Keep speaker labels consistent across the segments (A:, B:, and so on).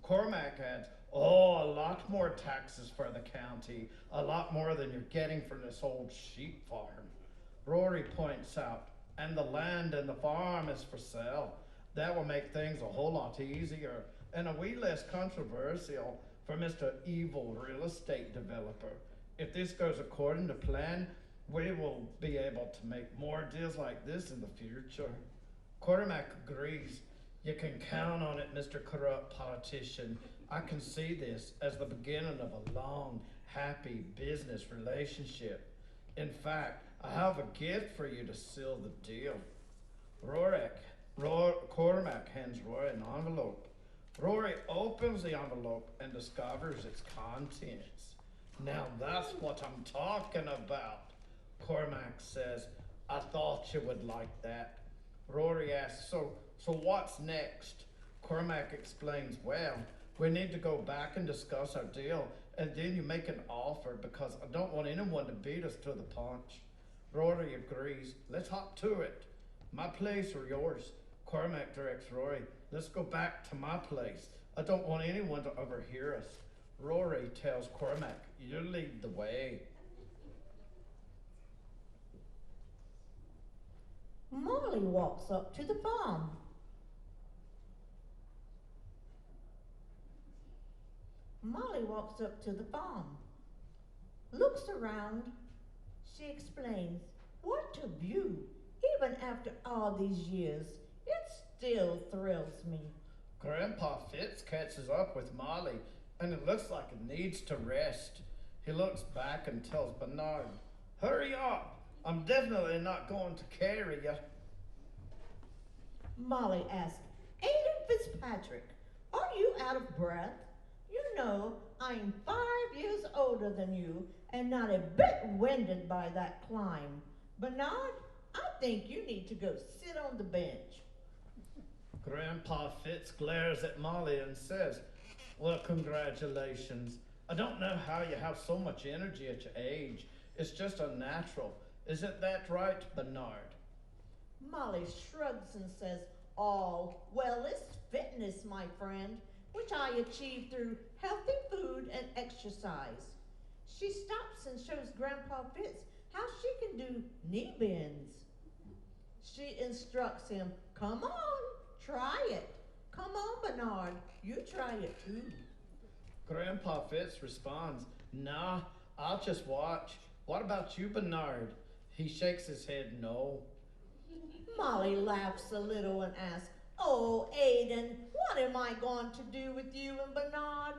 A: Cormac adds, oh, a lot more taxes for the county, a lot more than you're getting from this old sheep farm. Rory points out, and the land and the farm is for sale. That will make things a whole lot easier and a wee less controversial for Mr. Evil Real Estate Developer. If this goes according to plan, we will be able to make more deals like this in the future. Cormac agrees. You can count on it, Mr. Corrupt Politician. I can see this as the beginning of a long, happy business relationship. In fact, I have a gift for you to seal the deal. Cormac hands Rory an envelope. Rory opens the envelope and discovers its contents. Now that's what I'm talking about, Cormac says. I thought you would like that. Rory asks, so what's next? Cormac explains, well, we need to go back and discuss our deal, and then you make an offer because I don't want anyone to beat us to the punch. Rory agrees. Let's hop to it. My place or yours? Cormac directs Rory. Let's go back to my place. I don't want anyone to overhear us. Rory tells Cormac, you lead the way.
B: Molly walks up to the farm. Molly walks up to the farm, looks around. She explains, what a view. Even after all these years, it still thrills me.
A: Grandpa Fitz catches up with Molly, and it looks like it needs to rest. He looks back and tells Bernard, hurry up. I'm definitely not going to carry you.
B: Molly asks, Aiden Fitzpatrick, are you out of breath? You know, I'm 5 years older than you and not a bit winded by that climb. Bernard, I think you need to go sit on the bench.
A: Grandpa Fitz glares at Molly and says, well, congratulations. I don't know how you have so much energy at your age. It's just unnatural. Isn't that right, Bernard?
B: Molly shrugs and says, oh, well, it's fitness, my friend, which I achieve through healthy food and exercise. She stops and shows Grandpa Fitz how she can do knee bends. She instructs him, come on, try it. Come on, Bernard, you try it too.
A: Grandpa Fitz responds, nah, I'll just watch. What about you, Bernard? He shakes his head no.
B: Molly laughs a little and asks, oh, Aiden, what am I going to do with you and Bernard?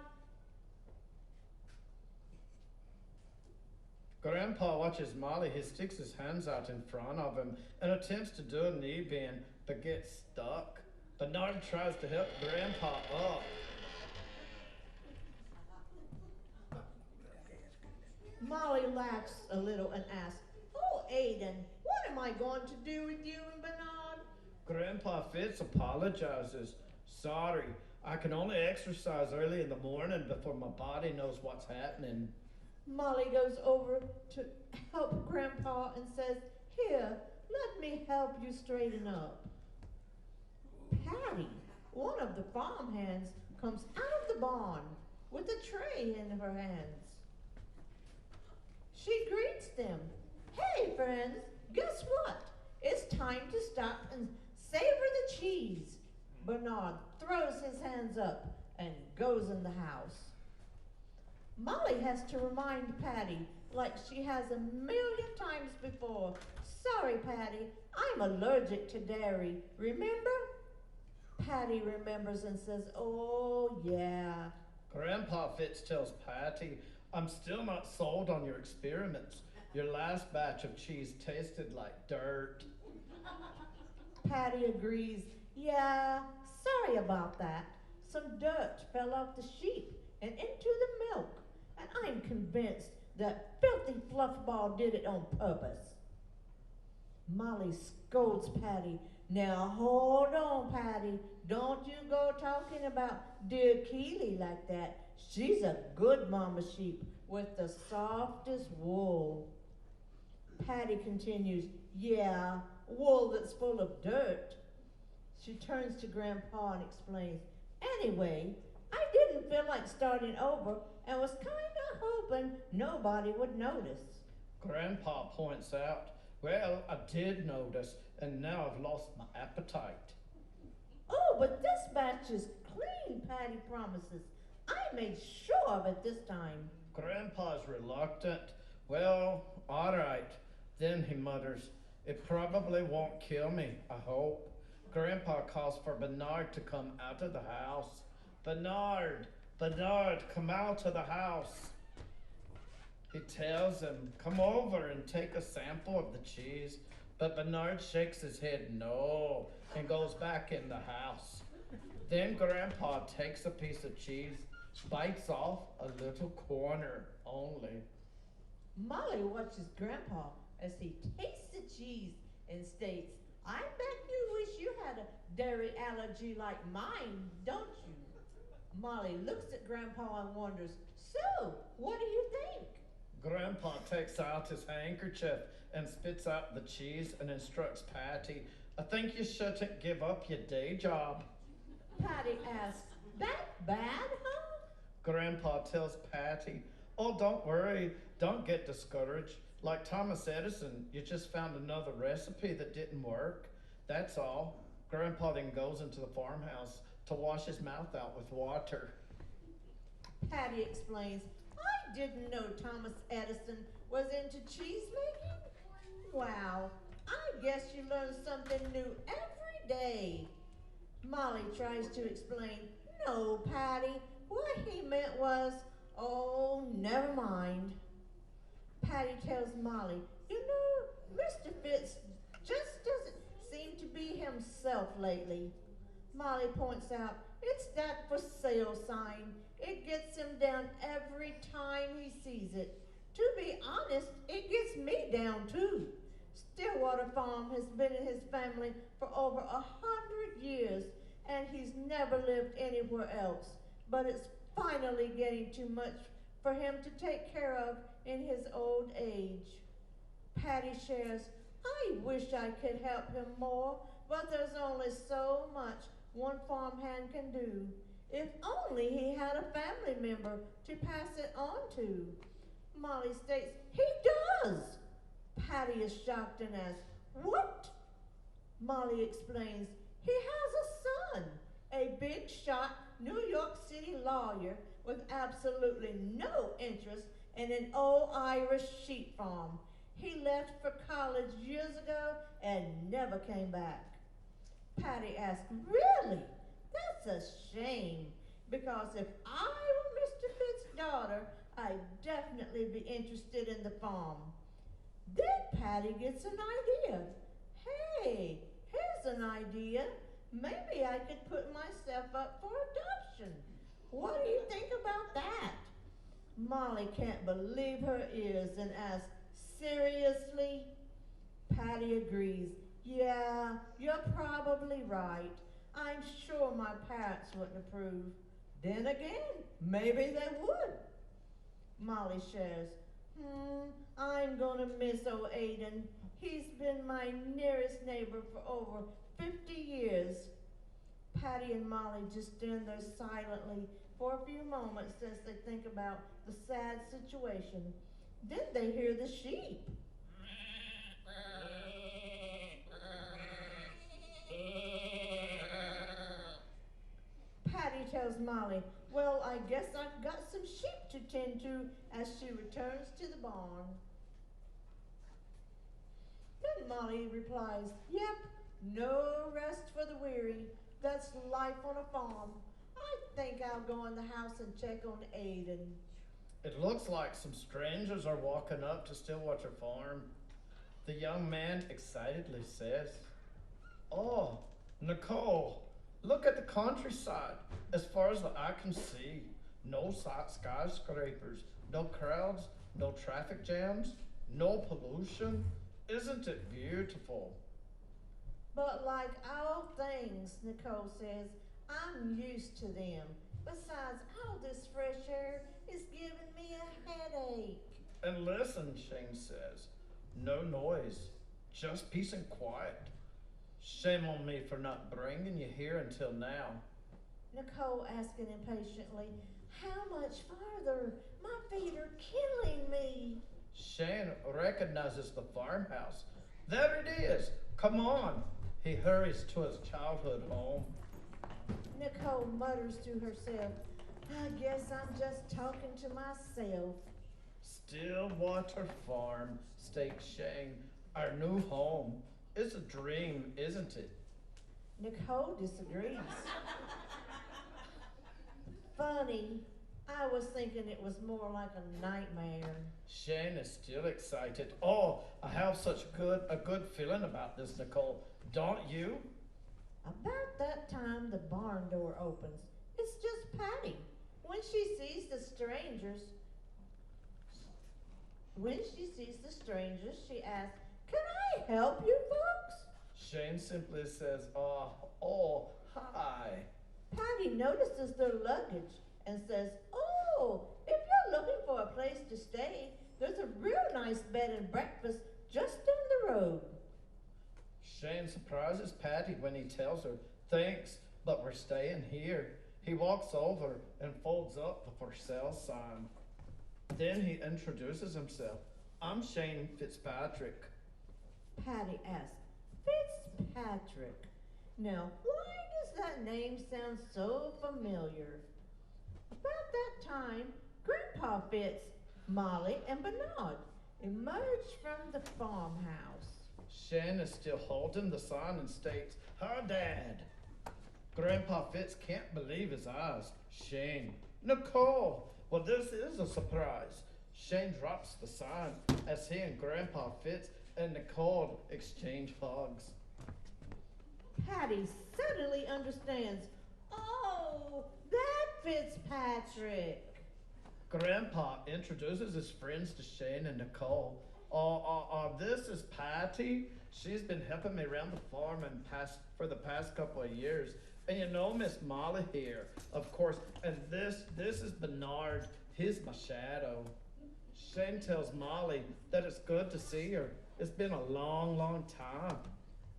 A: Grandpa watches Molly. He sticks his hands out in front of him and attempts to do a knee bend, but gets stuck. Bernard tries to help Grandpa up.
B: Molly laughs a little and asks, oh, Aiden, what am I going to do with you and Bernard?
A: Grandpa Fitz apologizes. Sorry, I can only exercise early in the morning before my body knows what's happening.
B: Molly goes over to help Grandpa and says, here, let me help you straighten up. Patty, one of the farm hands, comes out of the barn with a tray in her hands. She greets them. Hey, friends, guess what? It's time to stop and savor the cheese. Bernard throws his hands up and goes in the house. Molly has to remind Patty, like she has a million times before, sorry, Patty, I'm allergic to dairy, remember? Patty remembers and says, oh, yeah.
A: Grandpa Fitz tells Patty, I'm still not sold on your experiments. Your last batch of cheese tasted like dirt.
B: Patty agrees, yeah, sorry about that. Some dirt fell off the sheep and into the milk, and I'm convinced that filthy fluffball did it on purpose. Molly scolds Patty. Now hold on, Patty. Don't you go talking about dear Keely like that. She's a good mama sheep with the softest wool. Patty continues, yeah, wool that's full of dirt. She turns to Grandpa and explains, anyway, I did didn't feel like starting over and was kinda hoping nobody would notice.
A: Grandpa points out, well, I did notice, and now I've lost my appetite.
B: Oh, but this batch is clean, Patty promises. I made sure of it this time.
A: Grandpa's reluctant. Well, all right. Then he mutters, it probably won't kill me, I hope. Grandpa calls for Bernard to come out of the house. Bernard, Bernard, come out of the house. He tells him, come over and take a sample of the cheese. But Bernard shakes his head no and goes back in the house. Then Grandpa takes a piece of cheese, bites off a little corner only.
B: Molly watches Grandpa as he tastes the cheese and states, I bet you wish you had a dairy allergy like mine, don't you? Molly looks at Grandpa and wonders, so, what do you think?
A: Grandpa takes out his handkerchief and spits out the cheese and instructs Patty, I think you shouldn't give up your day job.
B: Patty asks, that bad, huh?
A: Grandpa tells Patty, oh, don't worry, don't get discouraged. Like Thomas Edison, you just found another recipe that didn't work. That's all. Grandpa then goes into the farmhouse to wash his mouth out with water.
B: Patty explains, I didn't know Thomas Edison was into cheese making. Wow, I guess you learn something new every day. Molly tries to explain, no, Patty, what he meant was, oh, never mind. Patty tells Molly, you know, Mr. Fitz just doesn't seem to be himself lately. Molly points out, it's that for sale sign. It gets him down every time he sees it. To be honest, it gets me down too. Stillwater Farm has been in his family for over 100 years, and he's never lived anywhere else. But it's finally getting too much for him to take care of in his old age. Patty shares, I wish I could help him more, but there's only so much one farmhand can do. If only he had a family member to pass it on to. Molly states, he does. Patty is shocked and asks, what? Molly explains, he has a son, a big shot New York City lawyer with absolutely no interest in an old Irish sheep farm. He left for college years ago and never came back. Patty asks, really? That's a shame, because if I were Mr. Fitz's daughter, I'd definitely be interested in the farm. Then Patty gets an idea. Hey, here's an idea. Maybe I could put myself up for adoption. What do you think about that? Molly can't believe her ears and asks, seriously? Patty agrees. Yeah, you're probably right. I'm sure my parents wouldn't approve. Then again, maybe they would. Molly shares, I'm gonna miss old Aiden. He's been my nearest neighbor for over 50 years. Patty and Molly just stand there silently for a few moments as they think about the sad situation. Then they hear the sheep. Patty tells Molly, well, I guess I've got some sheep to tend to as she returns to the barn. Then Molly replies, yep, no rest for the weary. That's life on a farm. I think I'll go in the house and check on Aiden.
A: It looks like some strangers are walking up to Stillwater Farm. The young man excitedly says, oh, Nicole, look at the countryside. As far as the eye can see, no skyscrapers, no crowds, no traffic jams, no pollution. Isn't it beautiful?
B: But like all things, Nicole says, I'm used to them. Besides, all this fresh air is giving me a headache.
A: And listen, Shane says, no noise, just peace and quiet. Shame on me for not bringing you here until now.
B: Nicole asking impatiently. How much farther? My feet are killing me.
A: Shane recognizes the farmhouse. There it is. Come on. He hurries to his childhood home.
B: Nicole mutters to herself, I guess I'm just talking to myself.
A: Stillwater Farm, states Shane. Our new home. It's a dream, isn't it?
B: Nicole disagrees. Funny, I was thinking it was more like a nightmare.
A: Shane is still excited. Oh, I have such a good feeling about this, Nicole. Don't you?
B: About that time, the barn door opens. It's just Patty. When she sees the strangers, she asks, Can I help you folks?
A: Shane simply says, hi.
B: Patty notices their luggage and says, Oh, if you're looking for a place to stay, there's a real nice bed and breakfast just down the road.
A: Shane surprises Patty when he tells her, Thanks, but we're staying here. He walks over and folds up the for sale sign. Then he introduces himself. I'm Shane Fitzpatrick.
B: Patty asks, Fitzpatrick. Now, why does that name sound so familiar? About that time, Grandpa Fitz, Molly, and Bernard emerged from the farmhouse.
A: Shane is still holding the sign and states, Her dad. Grandpa Fitz can't believe his eyes. Shane, Nicole. Well, this is a surprise. Shane drops the sign as he and Grandpa Fitz and Nicole exchange hugs.
B: Patty suddenly understands. Oh, that Fitzpatrick.
A: Grandpa introduces his friends to Shane and Nicole. This is Patty. She's been helping me around the farm for the past couple of years. And you know Miss Molly here, of course. And this is Bernard. He's my shadow. Shane tells Molly that it's good to see her. It's been a long, long time.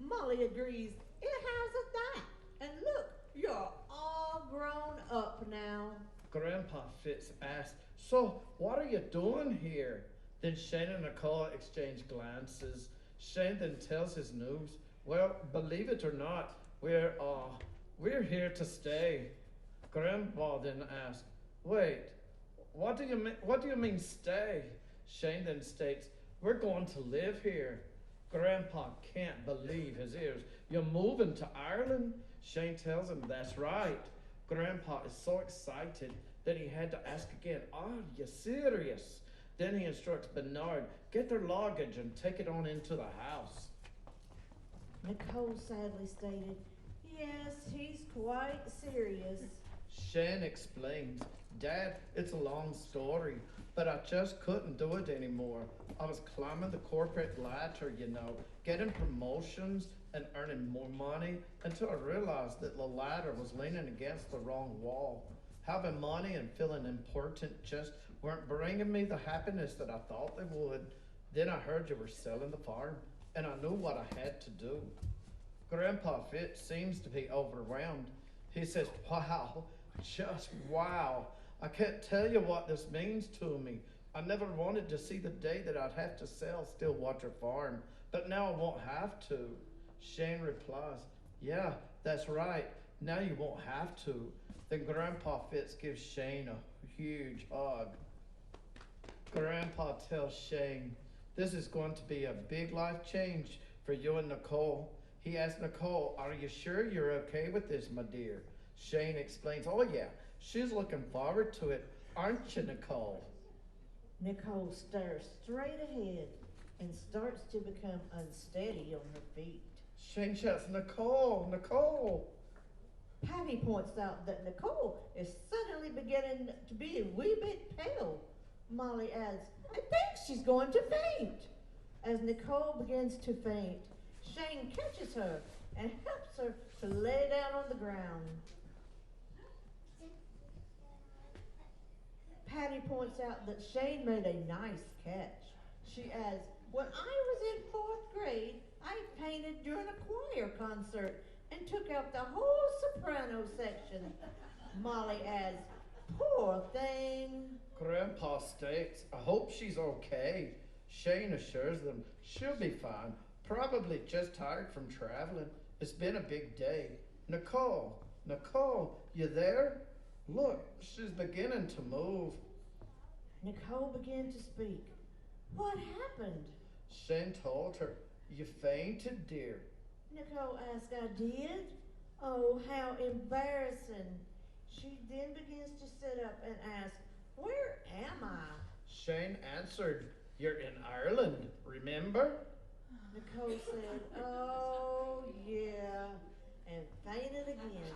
B: Molly agrees. It has that. And look, you're all grown up now.
A: Grandpa Fitz asks, So, what are you doing here? Then Shane and Nicole exchange glances. Shane then tells his news. Well, believe it or not, we're here to stay. Grandpa then asks, Wait, what do you mean stay? Shane then states, We're going to live here. Grandpa can't believe his ears. You're moving to Ireland? Shane tells him that's right. Grandpa is so excited that he had to ask again, Are you serious? Then he instructs Bernard, get their luggage and take it on into the house.
B: Nicole sadly stated, Yes, he's quite serious.
A: Shane explains, Dad, it's a long story, but I just couldn't do it anymore. I was climbing the corporate ladder, getting promotions and earning more money until I realized that the ladder was leaning against the wrong wall. Having money and feeling important just weren't bringing me the happiness that I thought they would. Then I heard you were selling the farm, and I knew what I had to do. Grandpa Fitz seems to be overwhelmed. He says, Wow, just wow. I can't tell you what this means to me. I never wanted to see the day that I'd have to sell Stillwater Farm, but now I won't have to. Shane replies, Yeah, that's right. Now you won't have to. Then Grandpa Fitz gives Shane a huge hug. Grandpa tells Shane, This is going to be a big life change for you and Nicole. He asks Nicole, Are you sure you're okay with this, my dear? Shane explains, Oh yeah, she's looking forward to it, aren't you, Nicole?
B: Nicole stares straight ahead and starts to become unsteady on her feet.
A: Shane shouts, Nicole, Nicole.
B: Patty points out that Nicole is suddenly beginning to be a wee bit pale. Molly adds, I think she's going to faint. As Nicole begins to faint, Shane catches her and helps her to lay down on the ground. Patty points out that Shane made a nice catch. She adds, When I was in 4th grade, I painted during a choir concert, and and took out the whole soprano section. Molly adds, poor thing.
A: Grandpa states, I hope she's okay. Shane assures them she'll be fine, probably just tired from traveling. It's been a big day. Nicole, you there? Look, she's beginning to move.
B: Nicole began to speak. What happened?
A: Shane told her, you fainted, dear.
B: Nicole asked, I did? Oh, how embarrassing. She then begins to sit up and ask, where am I?
A: Shane answered, you're in Ireland, remember?
B: Nicole said, oh, yeah, and fainted again.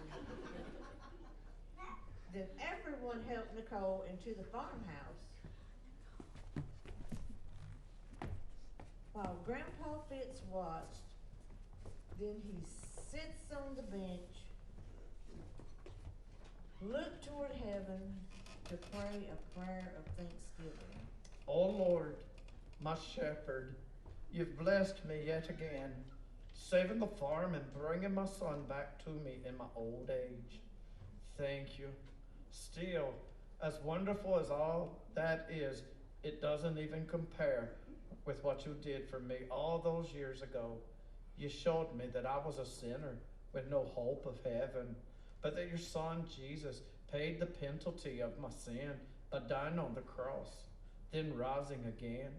B: Then everyone helped Nicole into the farmhouse. While Grandpa Fitz watched, then he sits on the bench, looked toward heaven to pray a prayer of thanksgiving.
A: Oh Lord, my shepherd, you've blessed me yet again, saving the farm and bringing my son back to me in my old age. Thank you. Still, as wonderful as all that is, it doesn't even compare with what you did for me all those years ago. You showed me that I was a sinner with no hope of heaven, but that your son Jesus paid the penalty of my sin by dying on the cross, then rising again.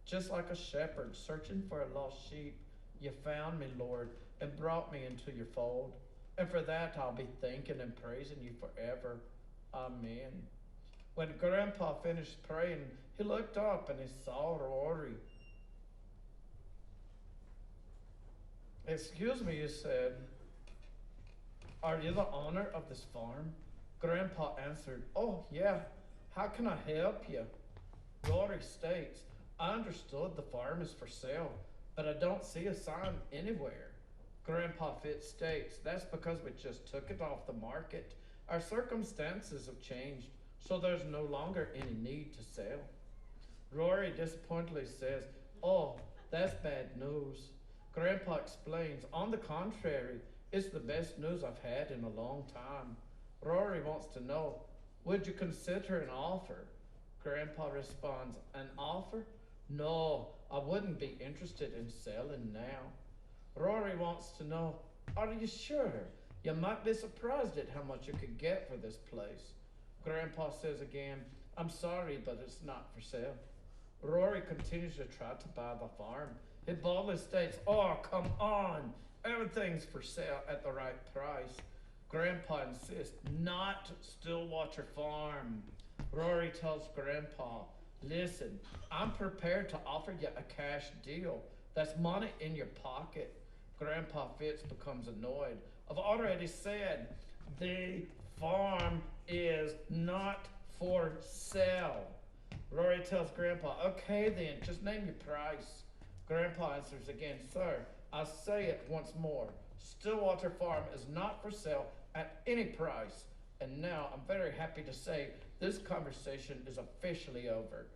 A: Just like a shepherd searching for a lost sheep, you found me, Lord, and brought me into your fold. And for that I'll be thanking and praising you forever. Amen. When Grandpa finished praying, he looked up and he saw Rory. Excuse me, he said. Are you the owner of this farm? Grandpa answered, oh yeah, how can I help you? Rory states, I understood the farm is for sale, but I don't see a sign anywhere. Grandpa Fitz states, that's because we just took it off the market. Our circumstances have changed, so there's no longer any need to sell. Rory disappointedly says, oh, that's bad news. Grandpa explains, on the contrary, it's the best news I've had in a long time. Rory wants to know, would you consider an offer? Grandpa responds, an offer? No, I wouldn't be interested in selling now. Rory wants to know, are you sure? You might be surprised at how much you could get for this place. Grandpa says again, I'm sorry, but it's not for sale. Rory continues to try to buy the farm. He boldly states, oh, come on. Everything's for sale at the right price. Grandpa insists, not Stillwater Farm. Rory tells Grandpa, listen, I'm prepared to offer you a cash deal. That's money in your pocket. Grandpa Fitz becomes annoyed. I've already said the farm is not for sale. Rory tells Grandpa, okay then, just name your price. Grandpa answers again, sir, I'll say it once more. Stillwater Farm is not for sale at any price. And now I'm very happy to say this conversation is officially over.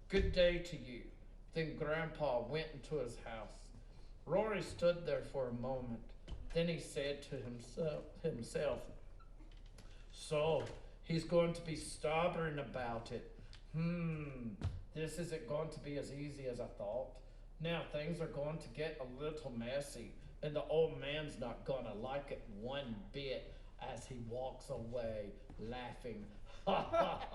A: Good day to you. Then Grandpa went into his house. Rory stood there for a moment. Then he said to himself, so he's going to be stubborn about it. This isn't going to be as easy as I thought. Now things are going to get a little messy, and the old man's not gonna like it one bit as he walks away laughing. Ha ha ha!